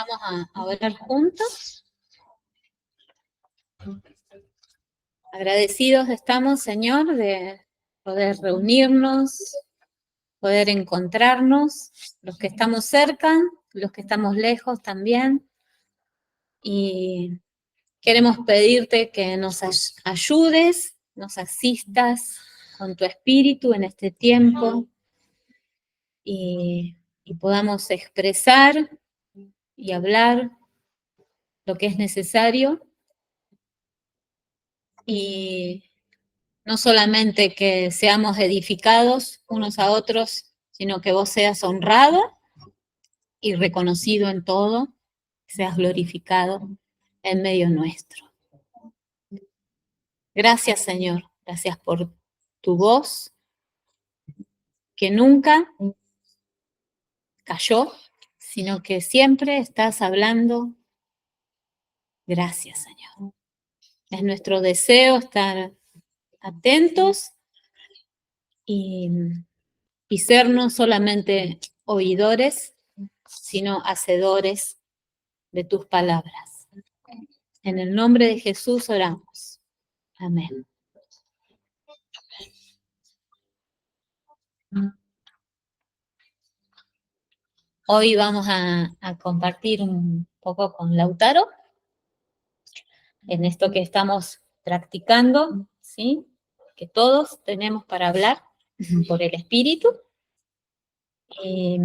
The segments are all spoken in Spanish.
Vamos a orar juntos. Agradecidos estamos, Señor, de poder reunirnos, poder encontrarnos, los que estamos cerca, los que estamos lejos también. Y queremos pedirte que nos ayudes, nos asistas con tu espíritu en este tiempo y podamos expresar y hablar lo que es necesario. Y no solamente que seamos edificados unos a otros, sino que vos seas honrado y reconocido en todo, seas glorificado en medio nuestro. Gracias, Señor. Gracias por tu voz, que nunca cayó, sino que siempre estás hablando. Gracias, Señor. Es nuestro deseo estar atentos y ser no solamente oidores, sino hacedores de tus palabras. En el nombre de Jesús oramos. Amén. Hoy vamos a compartir un poco con Lautaro en esto que estamos practicando, ¿sí? Que todos tenemos para hablar por el Espíritu. Y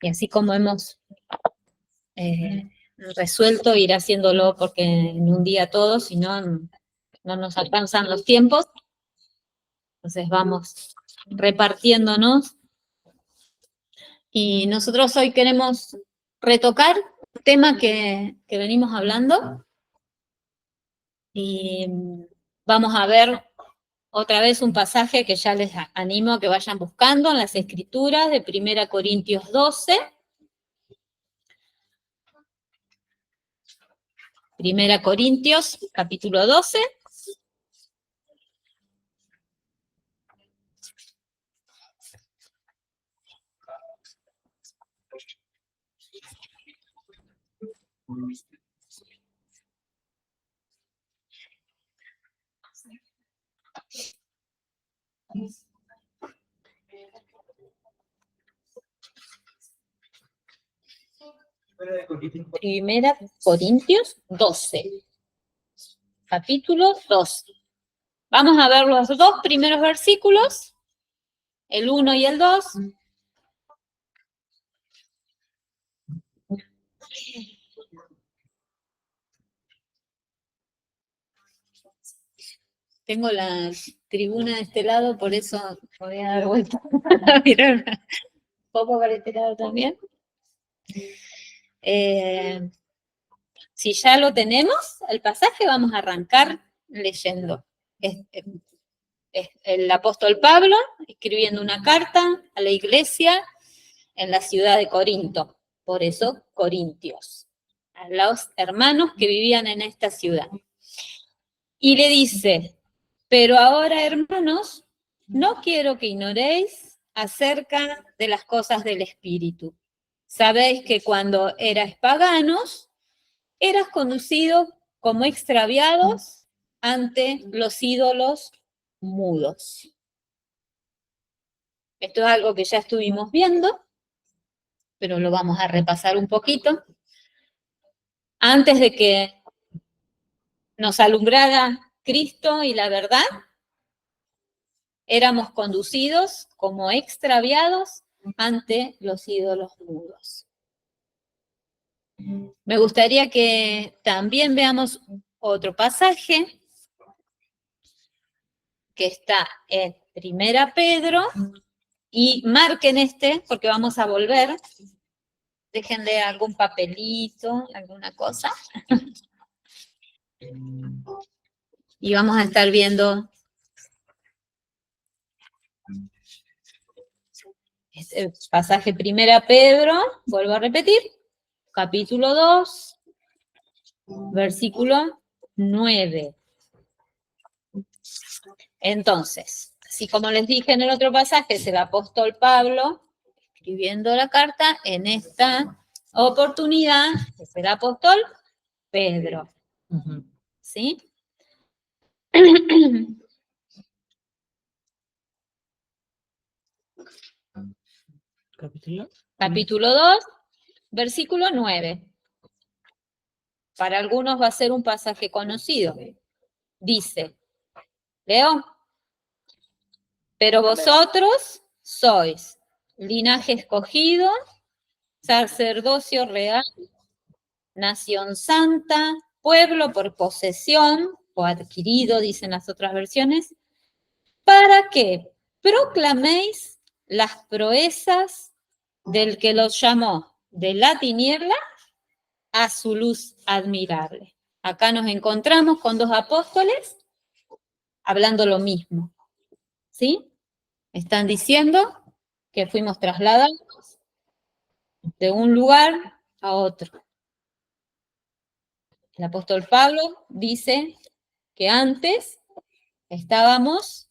así como hemos resuelto ir haciéndolo porque en un día todos, si no, no nos alcanzan los tiempos. Entonces vamos repartiéndonos. Y nosotros hoy queremos retocar un tema que venimos hablando. Y vamos a ver otra vez un pasaje que ya les animo a que vayan buscando en las Escrituras de 1 Corintios 12. 1 Corintios, capítulo 12. Primera Corintios 12, capítulo 12. Vamos a ver los dos primeros versículos, el 1 y el 2. Tengo la tribuna de este lado, por eso voy a dar vuelta a mirar un poco para este lado también. Si ya lo tenemos, el pasaje, vamos a arrancar leyendo. Es el apóstol Pablo escribiendo una carta a la iglesia en la ciudad de Corinto, por eso Corintios, a los hermanos que vivían en esta ciudad. Y le dice: pero ahora, hermanos, no quiero que ignoréis acerca de las cosas del Espíritu. Sabéis que cuando erais paganos, eras conducidos como extraviados ante los ídolos mudos. Esto es algo que ya estuvimos viendo, pero lo vamos a repasar un poquito. Antes de que nos alumbrara Cristo y la verdad, éramos conducidos como extraviados ante los ídolos mudos. Me gustaría que también veamos otro pasaje que está en 1 Pedro, y marquen este porque vamos a volver. Déjenle algún papelito, alguna cosa. Y vamos a estar viendo este pasaje 1 Pedro, vuelvo a repetir, capítulo 2, versículo 9. Entonces, así como les dije en el otro pasaje, es el apóstol Pablo escribiendo la carta en esta oportunidad es el apóstol Pedro. ¿Sí? Capítulo 2, versículo 9. Para algunos va a ser un pasaje conocido. Dice, leo, pero vosotros sois linaje escogido, sacerdocio real, nación santa, pueblo por posesión, o adquirido, dicen las otras versiones, para que proclaméis las proezas del que los llamó de la tiniebla a su luz admirable. Acá nos encontramos con dos apóstoles hablando lo mismo, ¿sí? Están diciendo que fuimos trasladados de un lugar a otro. El apóstol Pablo dice que antes estábamos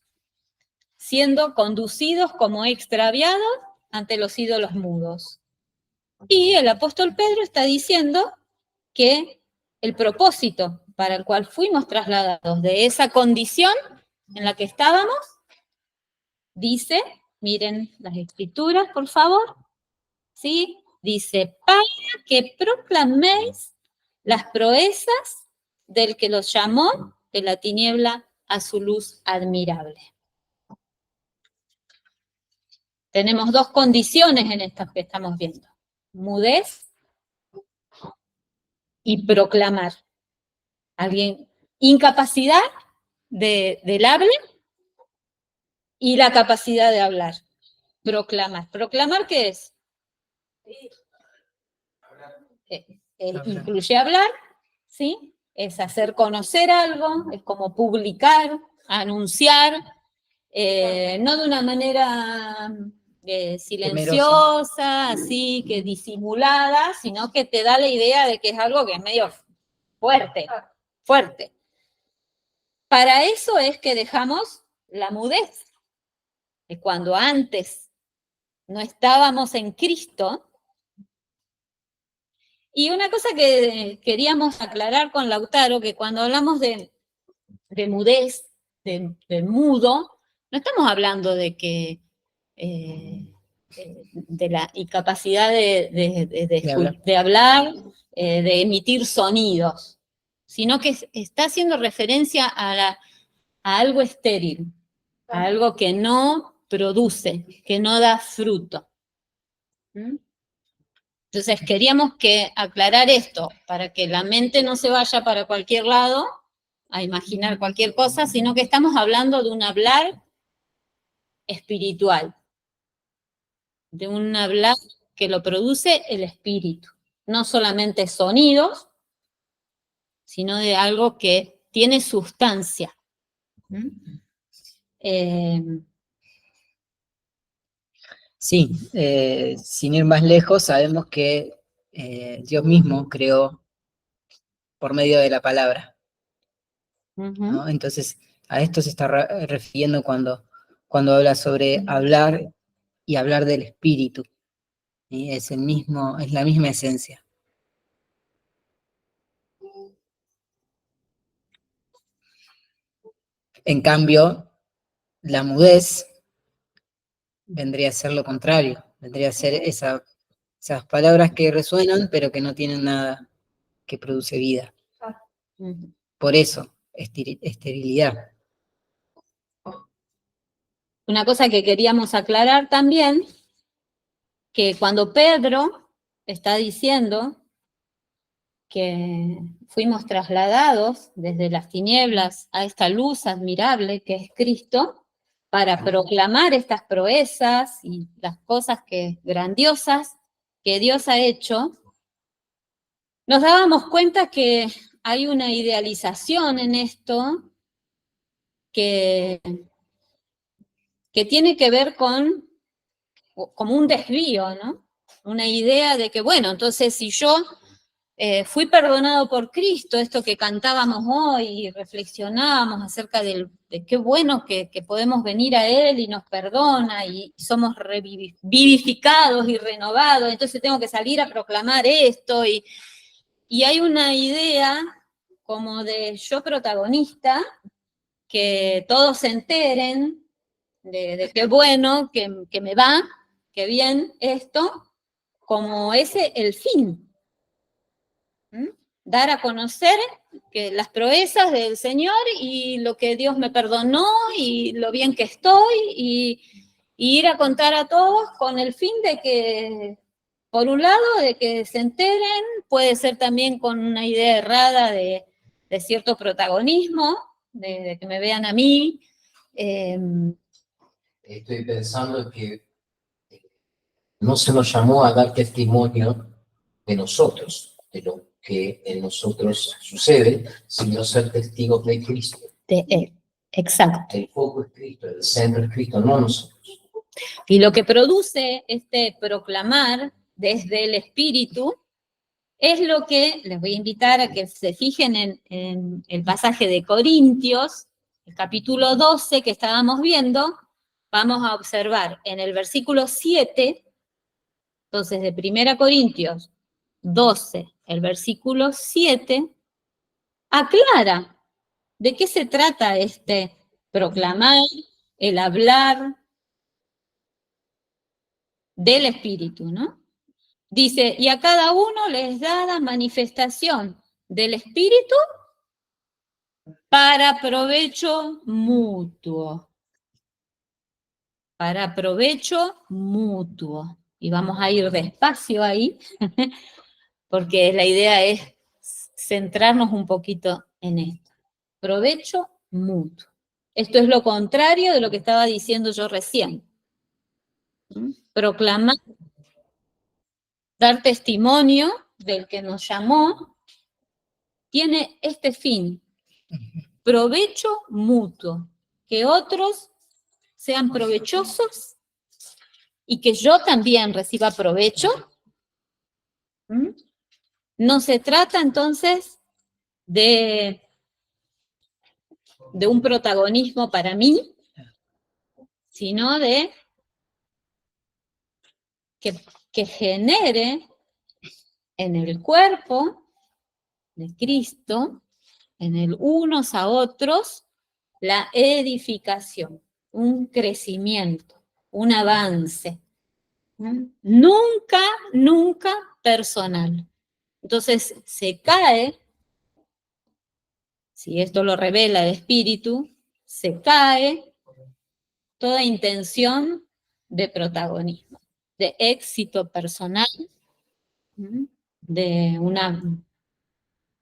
siendo conducidos como extraviados ante los ídolos mudos. Y el apóstol Pedro está diciendo que el propósito para el cual fuimos trasladados de esa condición en la que estábamos, dice, miren las escrituras, por favor, ¿sí? Dice, para que proclaméis las proezas del que los llamó de la tiniebla a su luz admirable. Tenemos dos condiciones en estas que estamos viendo. Mudez y proclamar. Alguien, incapacidad del habla y la capacidad de hablar. Proclamar. ¿Proclamar qué es? Incluye hablar, ¿sí? Es hacer conocer algo, es como publicar, anunciar, no de una manera silenciosa, así que disimulada, sino que te da la idea de que es algo que es medio fuerte, fuerte. Para eso es que dejamos la mudez. Que cuando antes no estábamos en Cristo. Y una cosa que queríamos aclarar con Lautaro, que cuando hablamos de mudez, de mudo, no estamos hablando de que de la incapacidad de hablar, de emitir sonidos, sino que está haciendo referencia a algo estéril, a algo que no produce, que no da fruto. Entonces queríamos aclarar esto, para que la mente no se vaya para cualquier lado a imaginar cualquier cosa, sino que estamos hablando de un hablar espiritual, de un hablar que lo produce el espíritu, no solamente sonidos, sino de algo que tiene sustancia. Sí, sin ir más lejos, sabemos que Dios mismo creó por medio de la palabra, ¿no? Entonces, a esto se está refiriendo cuando habla sobre hablar y hablar del espíritu. ¿Sí? Es la misma esencia. En cambio, la mudez vendría a ser lo contrario, vendría a ser esas palabras que resuenan, pero que no tienen nada que produce vida. Por eso, esterilidad. Una cosa que queríamos aclarar también, que cuando Pedro está diciendo que fuimos trasladados desde las tinieblas a esta luz admirable que es Cristo, para proclamar estas proezas y las cosas grandiosas que Dios ha hecho, nos dábamos cuenta que hay una idealización en esto que tiene que ver con como un desvío, ¿no? Una idea de que, bueno, entonces si yo fui perdonado por Cristo, esto que cantábamos hoy y reflexionábamos acerca de qué bueno que podemos venir a Él y nos perdona y somos vivificados y renovados, entonces tengo que salir a proclamar esto y hay una idea como de yo protagonista, que todos se enteren de qué bueno, que me va, que bien esto, como ese el fin. Dar a conocer que las proezas del Señor y lo que Dios me perdonó y lo bien que estoy y ir a contar a todos con el fin de que, por un lado, de que se enteren, puede ser también con una idea errada de cierto protagonismo, de que me vean a mí. Estoy pensando que no se nos llamó a dar testimonio de nosotros, de lo que en nosotros sucede, sino ser testigos de Cristo. De Él, exacto. El foco es Cristo, el centro es Cristo, no nosotros. Y lo que produce este proclamar desde el Espíritu es lo que les voy a invitar a que se fijen en el pasaje de Corintios, el capítulo 12 que estábamos viendo. Vamos a observar en el versículo 7, entonces de 1 Corintios 12, el versículo 7, aclara de qué se trata este proclamar, el hablar del Espíritu, ¿no? Dice, y a cada uno les da la manifestación del Espíritu para provecho mutuo. Para provecho mutuo. Y vamos a ir despacio ahí, porque la idea es centrarnos un poquito en esto. Provecho mutuo. Esto es lo contrario de lo que estaba diciendo yo recién. Proclamar, dar testimonio del que nos llamó, tiene este fin, provecho mutuo, que otros sean provechosos y que yo también reciba provecho. No se trata entonces de un protagonismo para mí, sino de que genere en el cuerpo de Cristo, en el unos a otros, la edificación, un crecimiento, un avance. Nunca, nunca personal. Entonces se cae, si esto lo revela el Espíritu, se cae toda intención de protagonismo, de éxito personal, de una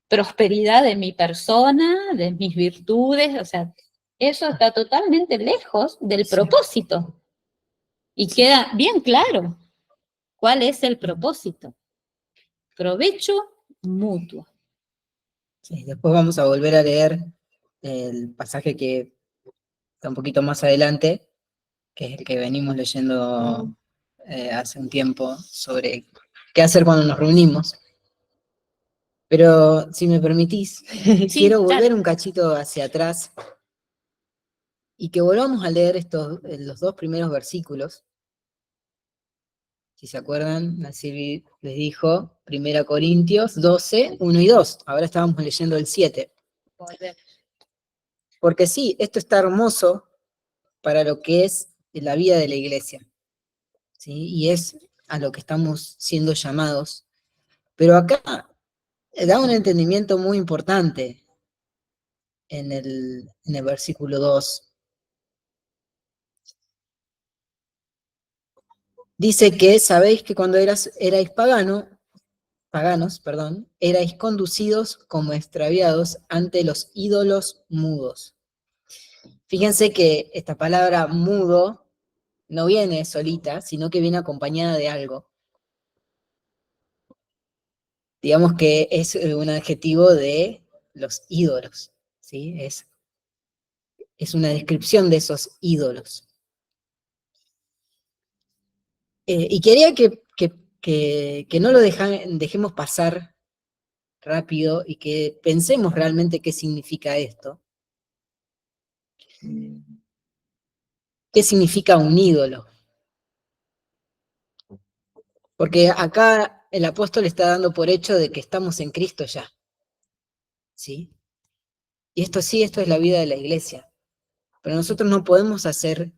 prosperidad de mi persona, de mis virtudes, o sea, eso está totalmente lejos del propósito. Y queda bien claro cuál es el propósito. Provecho mutuo. Sí, después vamos a volver a leer el pasaje que está un poquito más adelante, que es el que venimos leyendo hace un tiempo, sobre qué hacer cuando nos reunimos. Pero si me permitís, Sí, quiero volver claro. un cachito hacia atrás y que volvamos a leer los dos primeros versículos. Si se acuerdan, la Silvi les dijo 1 Corintios 12, 1 y 2. Ahora estábamos leyendo el 7. Porque sí, esto está hermoso para lo que es la vida de la iglesia, ¿sí? Y es a lo que estamos siendo llamados. Pero acá da un entendimiento muy importante en el versículo 2. Dice que sabéis que cuando erais paganos, erais conducidos como extraviados ante los ídolos mudos. Fíjense que esta palabra mudo no viene solita, sino que viene acompañada de algo. Digamos que es un adjetivo de los ídolos, ¿sí? Es una descripción de esos ídolos. Y quería que no lo dejemos pasar rápido y que pensemos realmente qué significa esto. ¿Qué significa un ídolo? Porque acá el apóstol está dando por hecho de que estamos en Cristo ya. ¿Sí? Y esto sí, esto es la vida de la iglesia. Pero nosotros no podemos hacer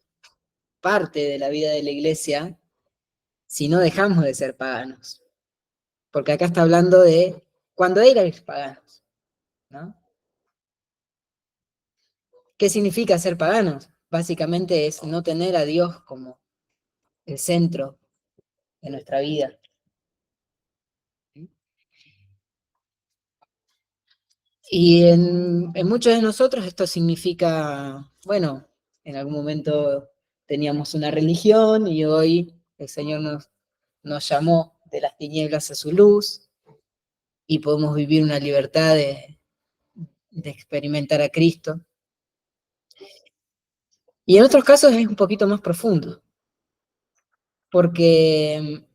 parte de la vida de la iglesia si no dejamos de ser paganos. Porque acá está hablando de cuando erais paganos, ¿no? ¿Qué significa ser paganos? Básicamente es no tener a Dios como el centro de nuestra vida. Y en muchos de nosotros esto significa, bueno, en algún momento teníamos una religión y hoy el Señor nos llamó de las tinieblas a su luz y podemos vivir una libertad de experimentar a Cristo. Y en otros casos es un poquito más profundo, porque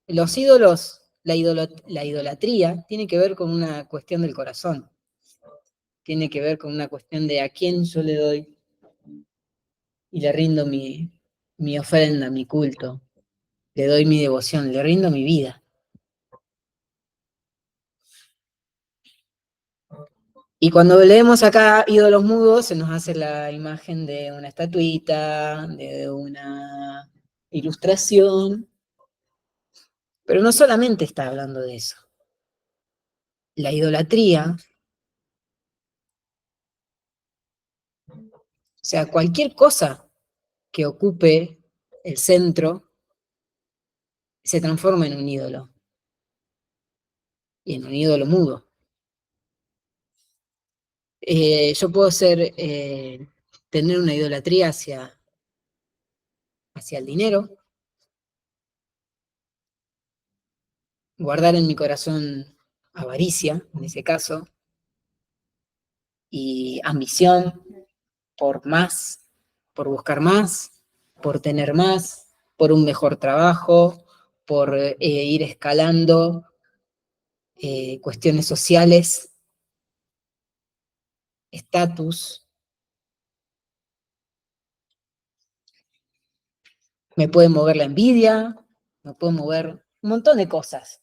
los ídolos, la idolatría, tiene que ver con una cuestión del corazón, tiene que ver con una cuestión de a quién yo le doy y le rindo mi ofrenda, mi culto, le doy mi devoción, le rindo mi vida. Y cuando leemos acá ídolos mudos, se nos hace la imagen de una estatuita, de una ilustración, pero no solamente está hablando de eso. La idolatría, o sea, cualquier cosa que ocupe el centro, se transforma en un ídolo, y en un ídolo mudo. Yo puedo tener una idolatría hacia el dinero, guardar en mi corazón avaricia, en ese caso, y ambición por más, por buscar más, por tener más, por un mejor trabajo, por ir escalando cuestiones sociales, estatus. Me puede mover la envidia, me puede mover un montón de cosas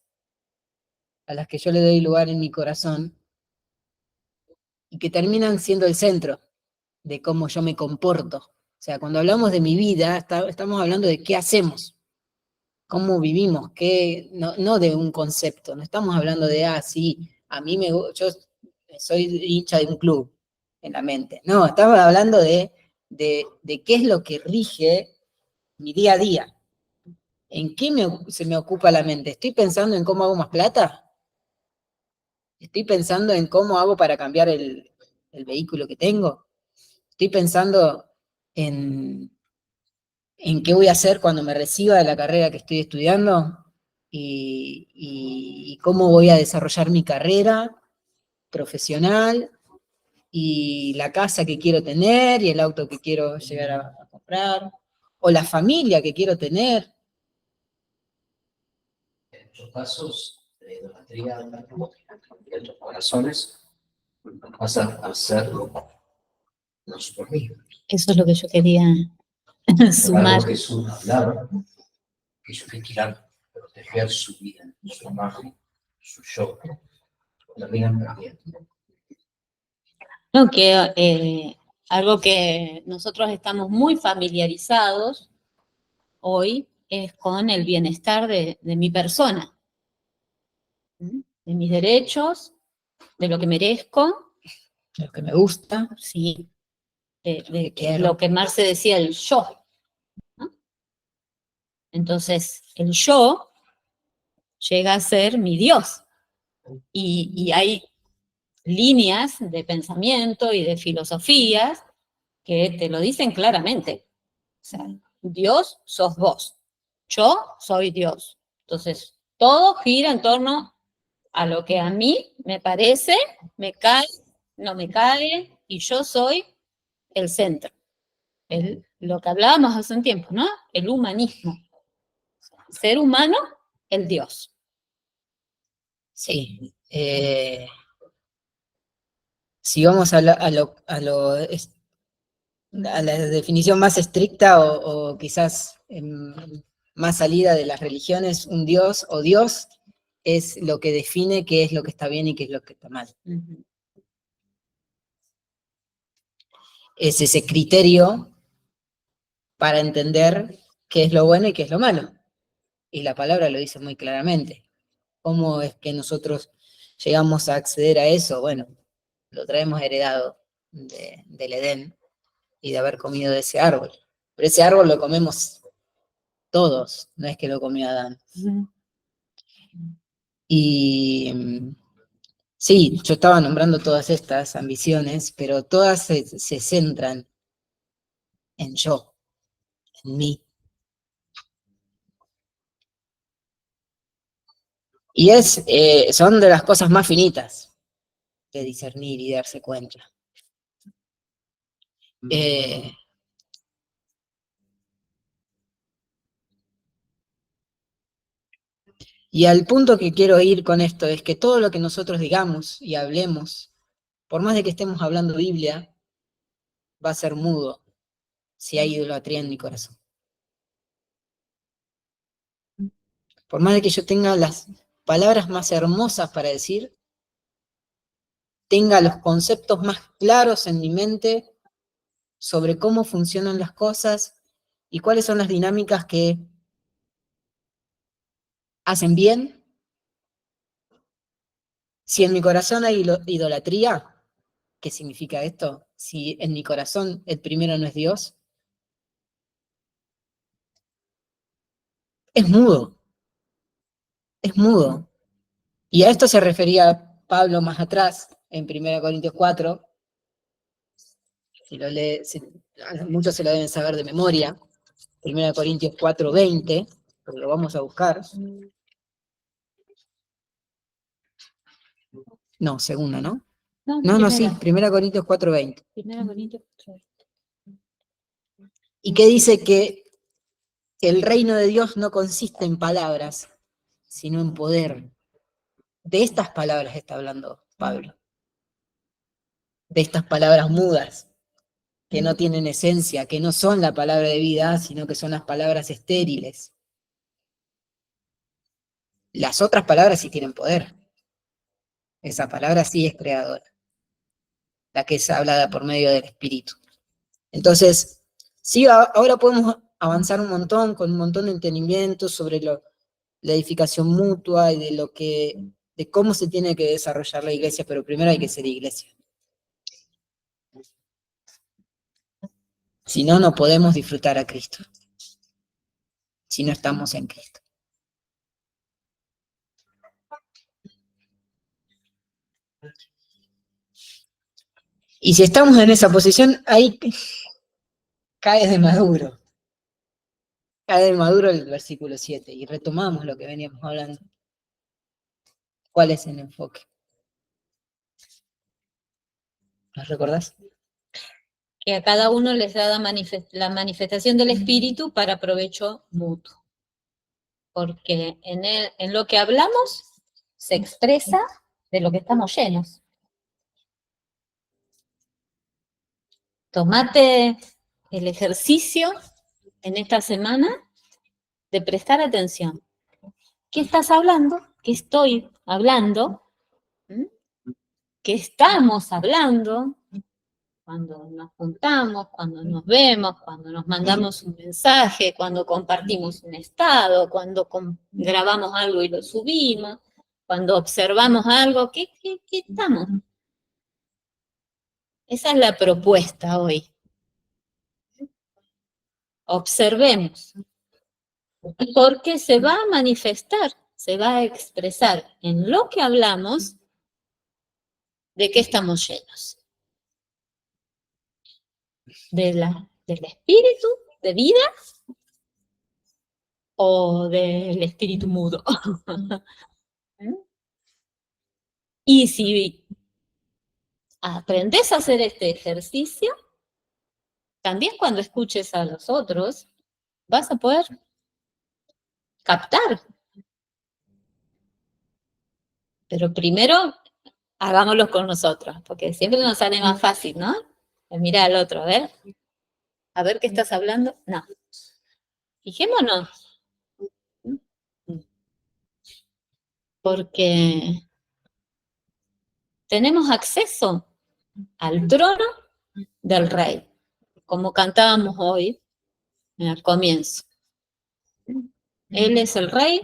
a las que yo le doy lugar en mi corazón y que terminan siendo el centro de cómo yo me comporto. O sea, cuando hablamos de mi vida, estamos hablando de qué hacemos, cómo vivimos, no de un concepto, no estamos hablando de, sí, yo soy hincha de un club en la mente. No, estamos hablando de qué es lo que rige mi día a día. ¿En qué se me ocupa la mente? ¿Estoy pensando en cómo hago más plata? ¿Estoy pensando en cómo hago para cambiar el vehículo que tengo? ¿Estoy pensando en qué voy a hacer cuando me reciba de la carrera que estoy estudiando? Y cómo voy a desarrollar mi carrera profesional y la casa que quiero tener y el auto que quiero llegar a comprar, o la familia que quiero tener. En muchos casos, la idolatría en nuestros corazones pasa a ser no por mí. Eso es lo que yo quería sumar. Algo que es una palabra que yo que quiera proteger su vida, su imagen, su yo. La vida también. No, que algo que nosotros estamos muy familiarizados hoy es con el bienestar de mi persona, de mis derechos, de lo que merezco, Lo que me gusta, sí, de quiero. lo que Marce decía, el yo, ¿no? Entonces, el yo llega a ser mi Dios. Y hay líneas de pensamiento y de filosofías que te lo dicen claramente. O sea, Dios sos vos, yo soy Dios. Entonces, todo gira en torno a lo que a mí me parece, me cae, no me cae, y yo soy el centro. Lo que hablábamos hace un tiempo, ¿no? El humanismo. Ser humano, el Dios. Sí, Si vamos a la definición más estricta o quizás más salida de las religiones, un Dios o Dios es lo que define qué es lo que está bien y qué es lo que está mal. Es ese criterio para entender qué es lo bueno y qué es lo malo. Y la palabra lo dice muy claramente. ¿Cómo es que nosotros llegamos a acceder a eso? Bueno, lo traemos heredado del Edén y de haber comido de ese árbol. Pero ese árbol lo comemos todos, no es que lo comió Adán. Y sí, yo estaba nombrando todas estas ambiciones, pero todas se centran en yo, en mí. Y son de las cosas más finitas de discernir y darse cuenta. Y al punto que quiero ir con esto es que todo lo que nosotros digamos y hablemos, por más de que estemos hablando Biblia, va a ser mudo si hay idolatría en mi corazón. Por más de que yo tenga las palabras más hermosas para decir, tenga los conceptos más claros en mi mente sobre cómo funcionan las cosas y cuáles son las dinámicas que hacen bien. Si en mi corazón hay idolatría, ¿qué significa esto? Si en mi corazón el primero no es Dios, es mudo. Es mudo. Y a esto se refería Pablo más atrás, en 1 Corintios 4. Si lo lee, muchos se lo deben saber de memoria. 1 Corintios 4:20, pero lo vamos a buscar. No, segunda, ¿no? No, sí, 1 Corintios 4:20. 1 Corintios 4:20. Y que dice que el reino de Dios no consiste en palabras, sino en poder. De estas palabras está hablando Pablo. De estas palabras mudas, que no tienen esencia, que no son la palabra de vida, sino que son las palabras estériles. Las otras palabras sí tienen poder. Esa palabra sí es creadora, la que es hablada por medio del Espíritu. Entonces, sí, ahora podemos avanzar un montón, con un montón de entendimiento sobre la edificación mutua y de cómo se tiene que desarrollar la iglesia, pero primero hay que ser iglesia. Si no, no podemos disfrutar a Cristo, si no estamos en Cristo. Y si estamos en esa posición, ahí cae de maduro. Cae de maduro el versículo 7 y retomamos lo que veníamos hablando. ¿Cuál es el enfoque? ¿Lo recordás? Que a cada uno les da la manifestación del Espíritu para provecho mutuo. Porque en lo que hablamos se expresa de lo que estamos llenos. Tomate el ejercicio en esta semana de prestar atención. ¿Qué estás hablando? ¿Qué estoy hablando? ¿Qué estamos hablando? Cuando nos juntamos, cuando nos vemos, cuando nos mandamos un mensaje, cuando compartimos un estado, cuando grabamos algo y lo subimos, cuando observamos algo, ¿qué estamos? Esa es la propuesta hoy. Observemos. Porque se va a manifestar, se va a expresar en lo que hablamos de qué estamos llenos. Del espíritu de vida o del espíritu mudo. Y si aprendes a hacer este ejercicio, también cuando escuches a los otros, vas a poder captar Pero primero, hagámoslo con nosotros, porque siempre nos sale más fácil, ¿no? Mira al otro, a ver qué estás hablando. No. Fijémonos. Porque tenemos acceso al trono del rey, como cantábamos hoy en el comienzo. Él es el rey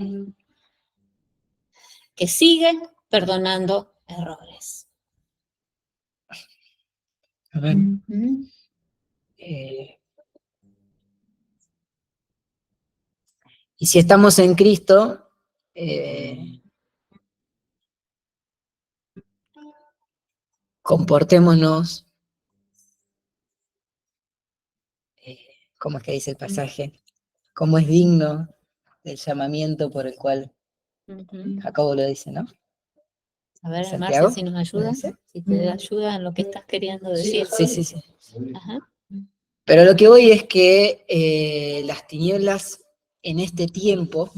que sigue perdonando errores. A ver. Y si estamos en Cristo, comportémonos, ¿cómo es que dice el pasaje? Como es digno del llamamiento por el cual Jacobo lo dice, ¿no? A ver, Santiago, Marcia, si nos ayuda, si te ayuda en lo que estás queriendo decir. Sí. Ajá. Pero lo que voy es que las tinieblas en este tiempo,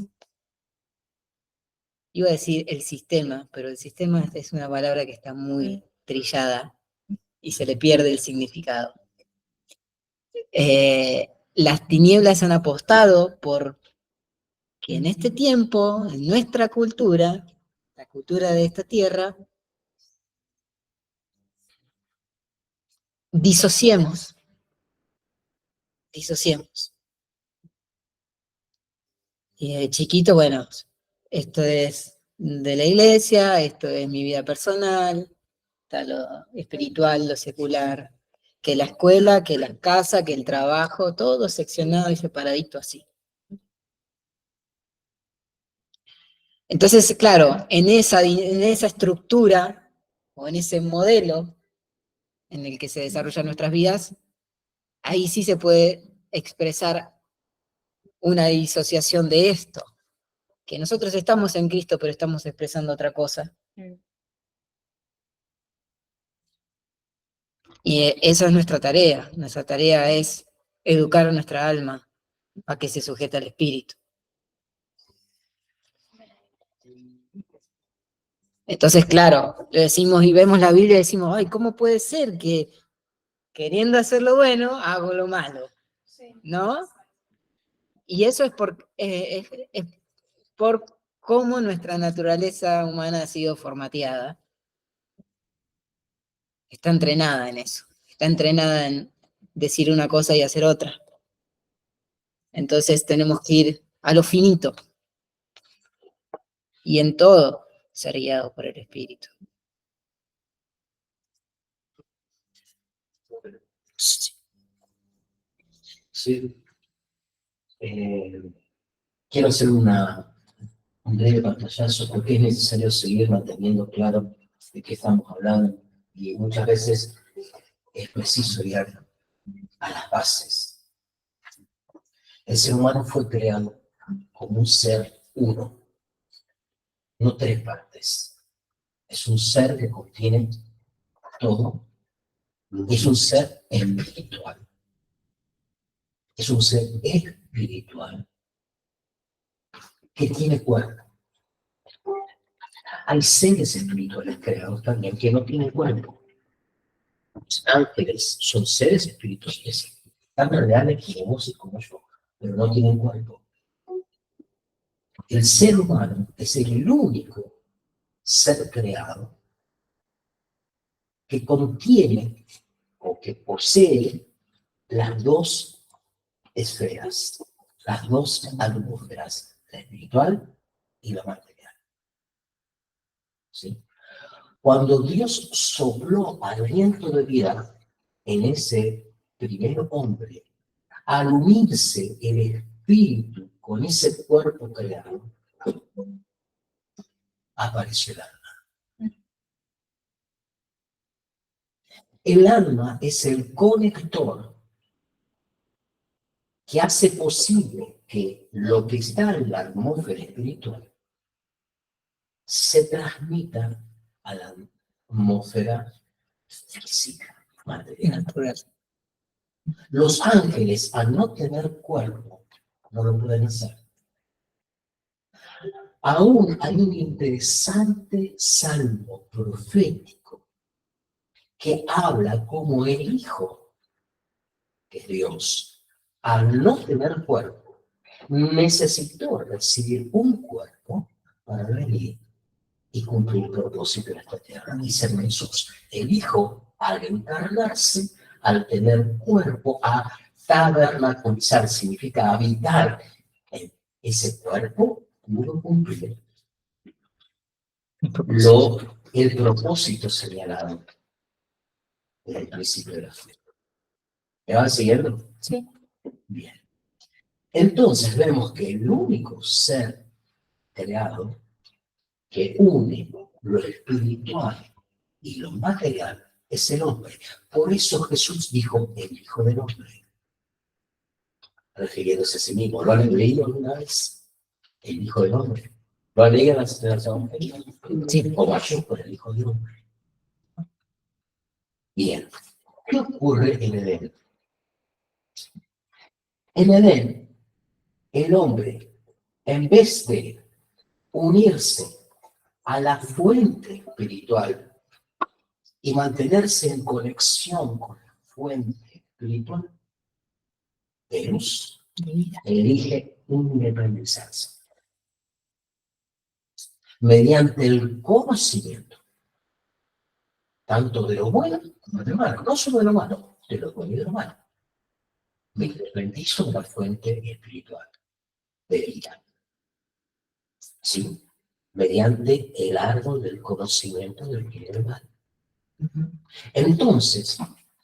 iba a decir el sistema, pero el sistema es una palabra que está muy trillada y se le pierde el significado. Las tinieblas han apostado por que en este tiempo, en nuestra cultura, la cultura de esta tierra, disociemos. Y de chiquito, bueno, esto es de la iglesia, esto es mi vida personal, está lo espiritual, lo secular, que la escuela, que la casa, que el trabajo, todo seccionado y separadito así. Entonces, claro, en esa estructura o en ese modelo en el que se desarrollan nuestras vidas, ahí sí se puede expresar una disociación de esto, que nosotros estamos en Cristo, pero estamos expresando otra cosa. Y esa es nuestra tarea es educar a nuestra alma a que se sujete al Espíritu. Entonces, claro, le decimos y vemos la Biblia y decimos, ay, ¿cómo puede ser que queriendo hacer lo bueno, hago lo malo? ¿No? Y eso es por cómo nuestra naturaleza humana ha sido formateada. Está entrenada en eso. Está entrenada en decir una cosa y hacer otra. Entonces tenemos que ir a lo finito. Y en todo ser guiado por el Espíritu. Sí. Quiero hacer un breve pantallazo porque es necesario seguir manteniendo claro de qué estamos hablando y muchas veces es preciso ir a las bases. El ser humano fue creado como un ser uno, no tres partes. Es un ser que contiene todo. Es un ser espiritual. Es un ser espiritual que tiene cuerpo. Hay seres espirituales creados también que no tienen cuerpo. Los ángeles son seres espirituales, tan reales como vos y como yo, pero no tienen cuerpo. El ser humano es el único ser creado que contiene o que posee las dos esferas, las dos atmósferas, la espiritual y la material. ¿Sí? Cuando Dios sopló aliento de vida en ese primer hombre, al unirse el espíritu con ese cuerpo creado, apareció el alma. El alma es el conector que hace posible que lo que está en la atmósfera espiritual se transmita a la atmósfera física, material. Los ángeles, al no tener cuerpo, no lo pueden hacer. Aún hay un interesante salmo profético que habla como el Hijo, que es Dios, al no tener cuerpo, necesitó recibir un cuerpo para venir y cumplir el propósito en esta tierra y ser Jesús. El Hijo, al encargarse, al tener cuerpo, a tabernaculizar, significa habitar en ese cuerpo, pudo cumplir el propósito señalado en el principio de la fe. ¿Me van siguiendo? Sí. Bien. Entonces vemos que el único ser creado que une lo espiritual y lo material es el hombre. Por eso Jesús dijo el Hijo del Hombre, refiriéndose a sí mismo. ¿Lo han leído alguna vez? El Hijo del Hombre. ¿Lo han leído en las evangelios? Sí. O mayor por el Hijo del Hombre. Bien. ¿Qué ocurre en Edén? En Edén, el hombre, en vez de unirse a la fuente espiritual y mantenerse en conexión con la fuente espiritual, Dios elige independizarse mediante el conocimiento tanto de lo bueno como de lo malo, no solo de lo malo, de lo bueno y de lo malo. Me independizo de la fuente espiritual de vida, ¿sí? Mediante el árbol del conocimiento del bien y del mal. Entonces,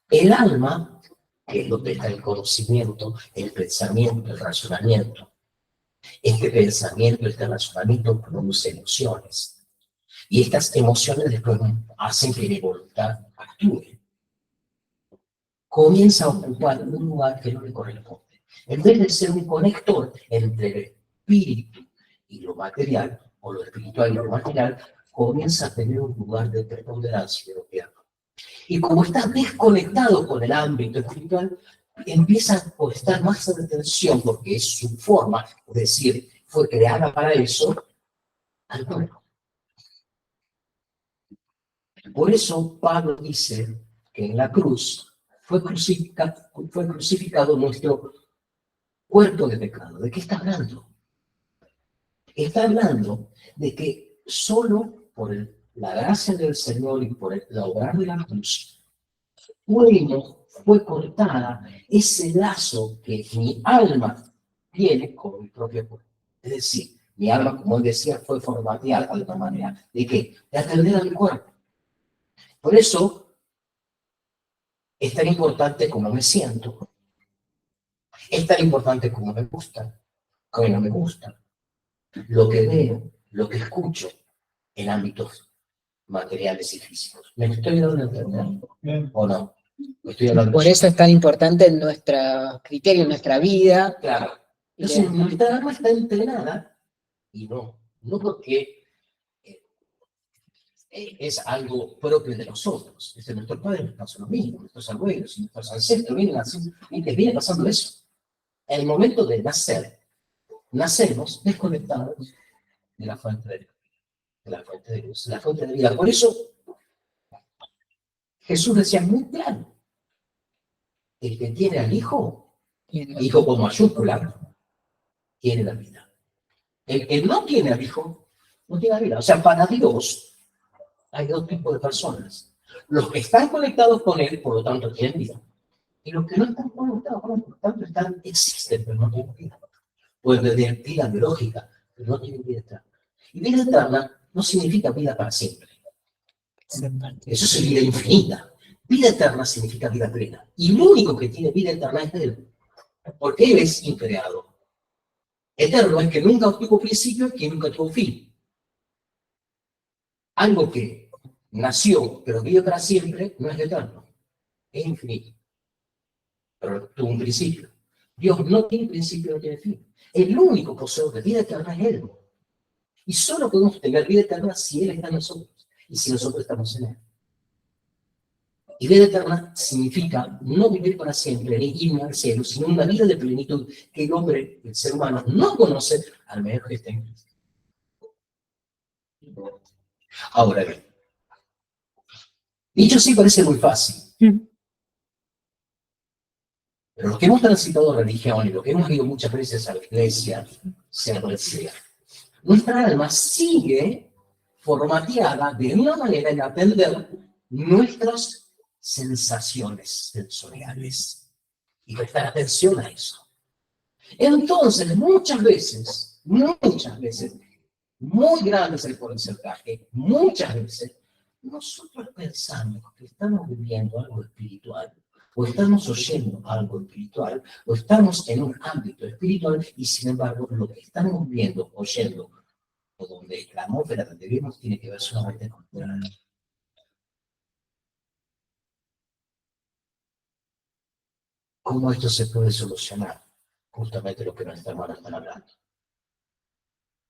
el alma, que es donde está el conocimiento, el pensamiento, el razonamiento, este pensamiento, este razonamiento produce emociones. Y estas emociones después hacen que mi voluntad actúe. Comienza a ocupar un lugar que no le corresponde. En vez de ser un conector entre el espíritu y lo material, o lo espiritual y lo material, comienza a tener un lugar de preponderancia y de gobierno. Y como está desconectado con el ámbito espiritual, empieza a prestar más atención, porque es su forma, es decir, fue creada para eso, al cuerpo. Por eso Pablo dice que en la cruz fue crucificado nuestro cuerpo de pecado. ¿De qué está hablando? Está hablando de que solo por la gracia del Señor y por la obra de la cruz, fue cortada ese lazo que mi alma tiene con mi propio cuerpo. Es decir, mi alma, como él decía, fue formateada de alguna manera. ¿De qué? De atender a mi cuerpo. Por eso es tan importante cómo me siento. Es tan importante cómo me gusta, cómo no me gusta. Lo que veo, lo que escucho en ámbitos materiales y físicos. ¿Me estoy dando a entender? ¿O no? Estoy hablando. Por eso es tan importante nuestro criterio, nuestra vida. Claro. Entonces, nuestra alma está entrenada, y no porque es algo propio de nosotros. Nuestros padres nos pasó lo mismo, nuestros abuelos y nuestros ancestros vienen pasando eso. En el momento de nacer, nacemos desconectados de la fuente de la fuente de luz, la fuente de vida. Por eso Jesús decía muy claro, el que tiene al Hijo con mayúscula, tiene la vida. El que no tiene al Hijo, no tiene la vida. O sea, para Dios hay dos tipos de personas. Los que están conectados con Él, por lo tanto, tienen vida. Y los que no están conectados con Él, por lo tanto, existen, pero no tienen vida. Pueden tener vida biológica, pero no tienen vida eterna. Y vida eterna no significa vida para siempre. Eso es vida infinita. Vida eterna significa vida plena. Y el único que tiene vida eterna es Él. Porque Él es increado. Eterno es que nunca tuvo principio y que nunca tuvo fin. Algo que nació, pero vive para siempre, no es eterno. Es infinito. Pero tuvo un principio. Dios no tiene principio, no tiene fin. El único poseedor de vida eterna es Él. Y solo podemos tener vida eterna si Él está en nosotros. Y si nosotros estamos en Él. Y vida eterna significa no vivir para siempre, ni irme al cielo, sino una vida de plenitud que el hombre, el ser humano, no conoce al menos que esté en Cristo. Ahora bien, dicho así parece muy fácil, pero los que hemos transitado religión y los que hemos ido muchas veces a la iglesia, sea cual sea, nuestra alma sigue formateada de una manera en atender nuestras sensaciones sensoriales y prestar atención a eso. Entonces, muchas veces, muy grande es el porcentaje, muchas veces, nosotros pensamos que estamos viviendo algo espiritual, o estamos oyendo algo espiritual, o estamos en un ámbito espiritual, y sin embargo, lo que estamos viendo, oyendo, o donde la atmósfera donde vivimos tiene que ver solamente con el. ¿Cómo esto se puede solucionar? Justamente lo que nuestra hermana está hablando.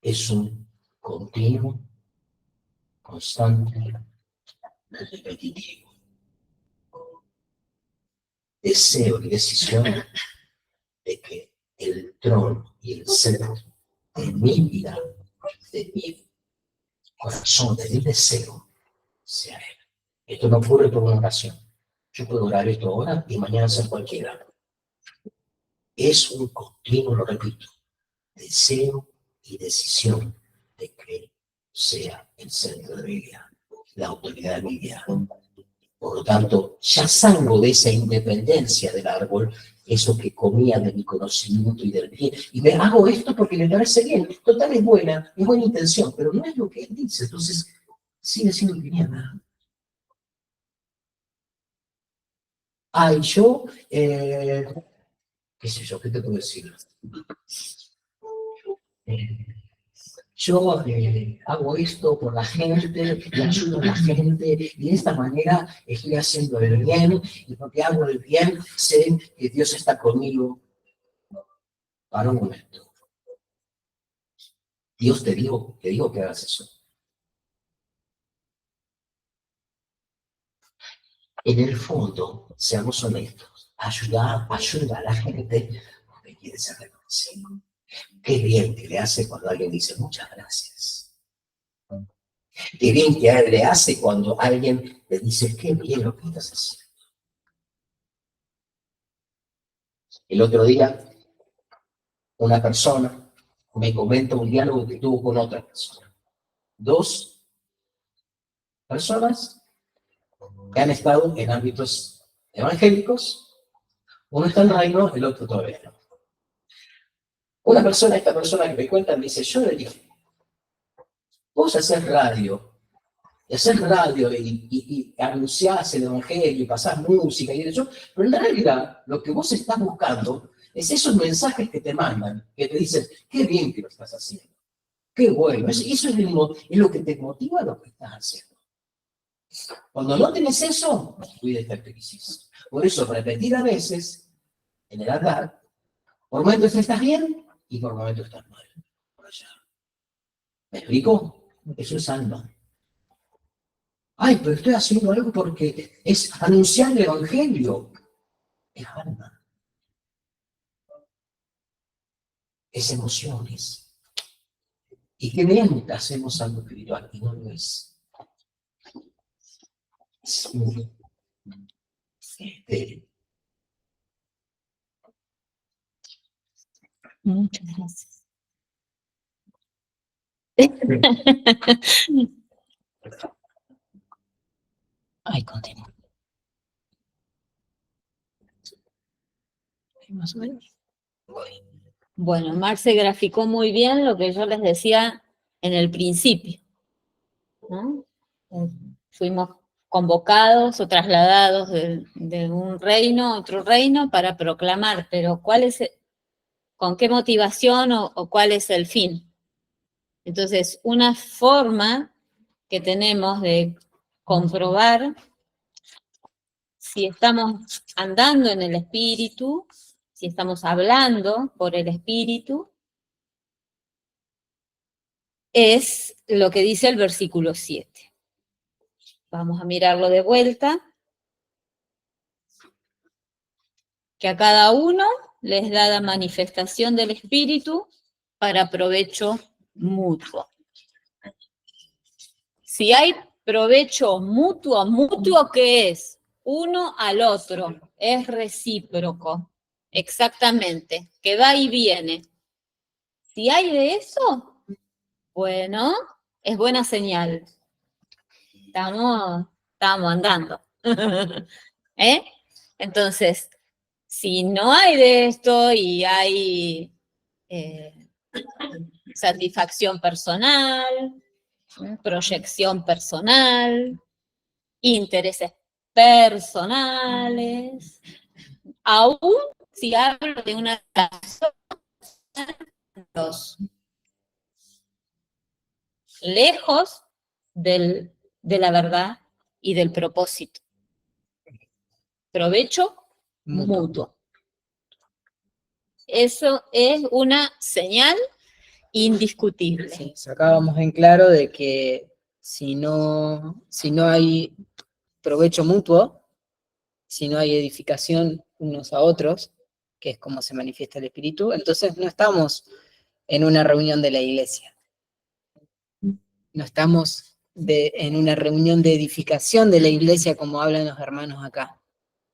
Es un continuo, constante, repetitivo deseo y decisión de que el trono y el centro de mi vida, de mi corazón, de mi deseo, sea Él. Esto no ocurre por una oración. Yo puedo orar esto ahora y mañana ser cualquiera. Es un continuo, lo repito, deseo y decisión de que sea el centro de mi vida, la autoridad de mi vida. Por lo tanto, ya salgo de esa independencia del árbol, eso que comía de mi conocimiento y del pie, y me hago esto porque me parece bien, total es buena intención, pero no es lo que él dice, entonces sigue siendo lineal. Ay, yo, qué sé yo, ¿qué te puedo decir? Yo hago esto por la gente, y ayudo a la gente, y de esta manera estoy haciendo el bien, y porque hago el bien, sé que Dios está conmigo. Para un momento. Dios te dijo que hagas eso. En el fondo, seamos honestos, ayuda a la gente porque quiere ser reconocido. Qué bien que le hace cuando alguien dice muchas gracias. Qué bien que le hace cuando alguien le dice qué bien lo que estás haciendo. El otro día, una persona me comenta un diálogo que tuvo con otra persona. Dos personas que han estado en ámbitos evangélicos. Uno está en el reino, el otro todavía no. Esta persona que me cuenta, me dice, yo le dije, vos haces radio y anunciás el evangelio y pasás música y eso, pero en realidad lo que vos estás buscando es esos mensajes que te mandan, que te dicen, qué bien que lo estás haciendo, qué bueno, eso es lo que te motiva a lo que estás haciendo. Cuando no tenés eso, cuida esta crisis. Por eso, repetir a veces, en el altar, por momentos estás bien y por momentos estás mal. Por allá. ¿Me explico? Eso es alma. Ay, pero estoy haciendo algo porque es anunciar el evangelio. Es alma. Es emociones. Y qué bien que hacemos algo espiritual y no lo es. Es muy estéril. Muchas gracias. Ay, continúa. Más o menos. Bueno, Marce graficó muy bien lo que yo les decía en el principio, ¿no? Fuimos convocados o trasladados de un reino a otro reino para proclamar, pero ¿con qué motivación o cuál es el fin? Entonces, una forma que tenemos de comprobar si estamos andando en el espíritu, si estamos hablando por el espíritu, es lo que dice el versículo 7. Vamos a mirarlo de vuelta. Que a cada uno les da la manifestación del espíritu para provecho mutuo. Si hay provecho mutuo, ¿mutuo qué es? Uno al otro, es recíproco, exactamente, que va y viene. Si hay de eso, bueno, es buena señal. Estamos andando. ¿Eh? Entonces, si no hay de esto y hay satisfacción personal, proyección personal, intereses personales, aún si hablo de una relación lejos de la verdad y del propósito. Provecho mutuo. Eso es una señal indiscutible. Sí, sacábamos en claro de que si no hay provecho mutuo, si no hay edificación unos a otros, que es como se manifiesta el Espíritu, entonces no estamos en una reunión de la iglesia. No estamos en una reunión de edificación de la iglesia como hablan los hermanos acá,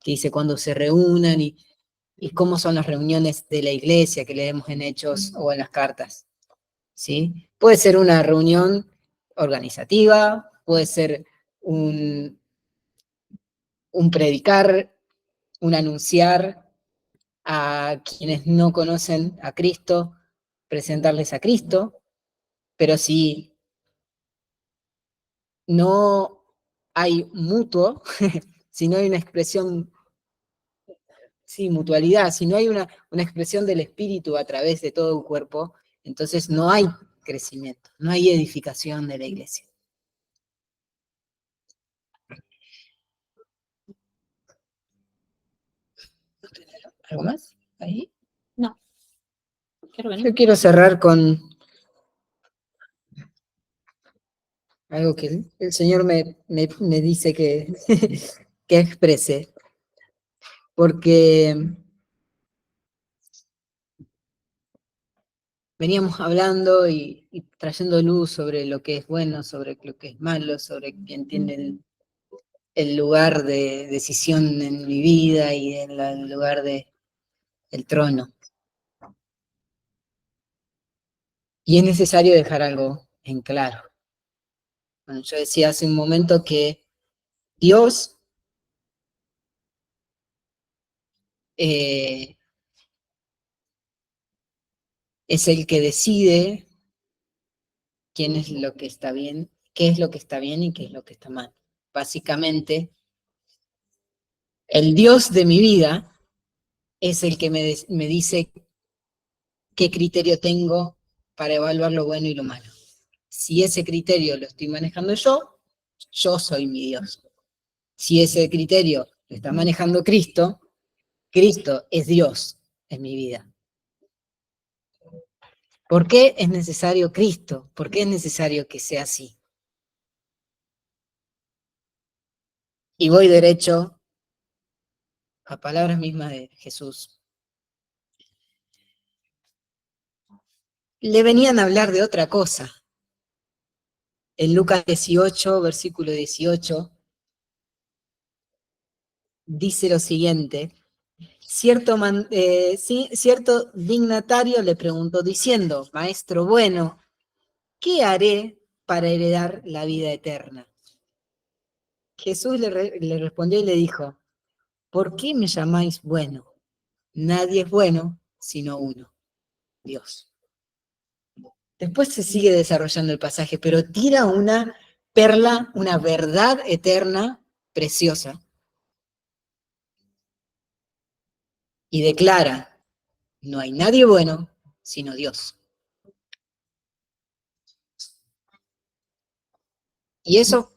que dice cuando se reúnan y cómo son las reuniones de la iglesia que leemos en Hechos o en las cartas. ¿Sí? Puede ser una reunión organizativa, puede ser un predicar, un anunciar a quienes no conocen a Cristo, presentarles a Cristo, pero si no hay mutuo, si no hay una expresión, sí, mutualidad, si no hay una expresión del espíritu a través de todo el cuerpo, entonces no hay crecimiento, no hay edificación de la iglesia. ¿Algo más? ¿Ahí? No. Yo quiero cerrar con algo que el Señor me dice que, que exprese, porque veníamos hablando y trayendo luz sobre lo que es bueno, sobre lo que es malo, sobre quién tiene el lugar de decisión en mi vida y en el lugar del trono. Y es necesario dejar algo en claro. Bueno, yo decía hace un momento que Dios es el que decide quién es lo que está bien, qué es lo que está bien y qué es lo que está mal. Básicamente, el Dios de mi vida es el que me dice qué criterio tengo para evaluar lo bueno y lo malo. Si ese criterio lo estoy manejando yo soy mi Dios. Si ese criterio lo está manejando Cristo, Cristo es Dios en mi vida. ¿Por qué es necesario Cristo? ¿Por qué es necesario que sea así? Y voy derecho a palabras mismas de Jesús. Le venían a hablar de otra cosa. En Lucas 18, versículo 18, dice lo siguiente: cierto dignatario le preguntó diciendo, Maestro bueno, ¿qué haré para heredar la vida eterna? Jesús le respondió y le dijo, ¿por qué me llamáis bueno? Nadie es bueno sino uno, Dios. Después se sigue desarrollando el pasaje, pero tira una perla, una verdad eterna, preciosa, y declara, no hay nadie bueno sino Dios. Y eso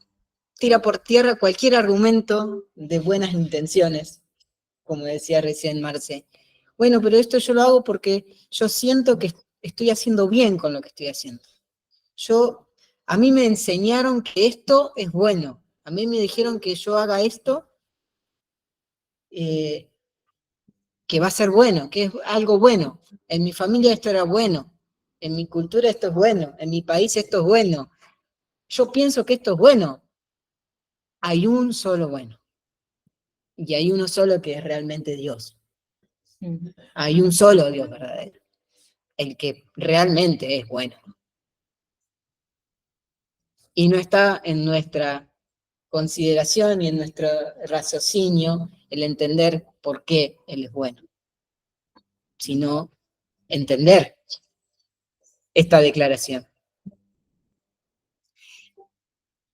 tira por tierra cualquier argumento de buenas intenciones, como decía recién Marce. Bueno, pero esto yo lo hago porque yo siento que estoy haciendo bien con lo que estoy haciendo. A mí me enseñaron que esto es bueno. A mí me dijeron que yo haga esto, que va a ser bueno, que es algo bueno. En mi familia esto era bueno. En mi cultura esto es bueno. En mi país esto es bueno. yo pienso que esto es bueno. Hay un solo bueno. Y hay uno solo que es realmente Dios. Hay un solo Dios verdadero. El que realmente es bueno. Y no está en nuestra consideración y en nuestro raciocinio el entender por qué Él es bueno, sino entender esta declaración.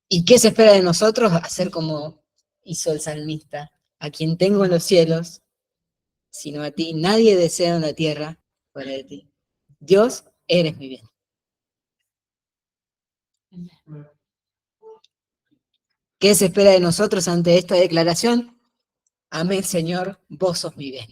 ¿Y qué se espera de nosotros? Hacer como hizo el salmista: a quien tengo en los cielos, sino a ti, nadie desea una tierra fuera de ti. Dios, eres mi bien. ¿Qué se espera de nosotros ante esta declaración? Amén, Señor, vos sos mi bien.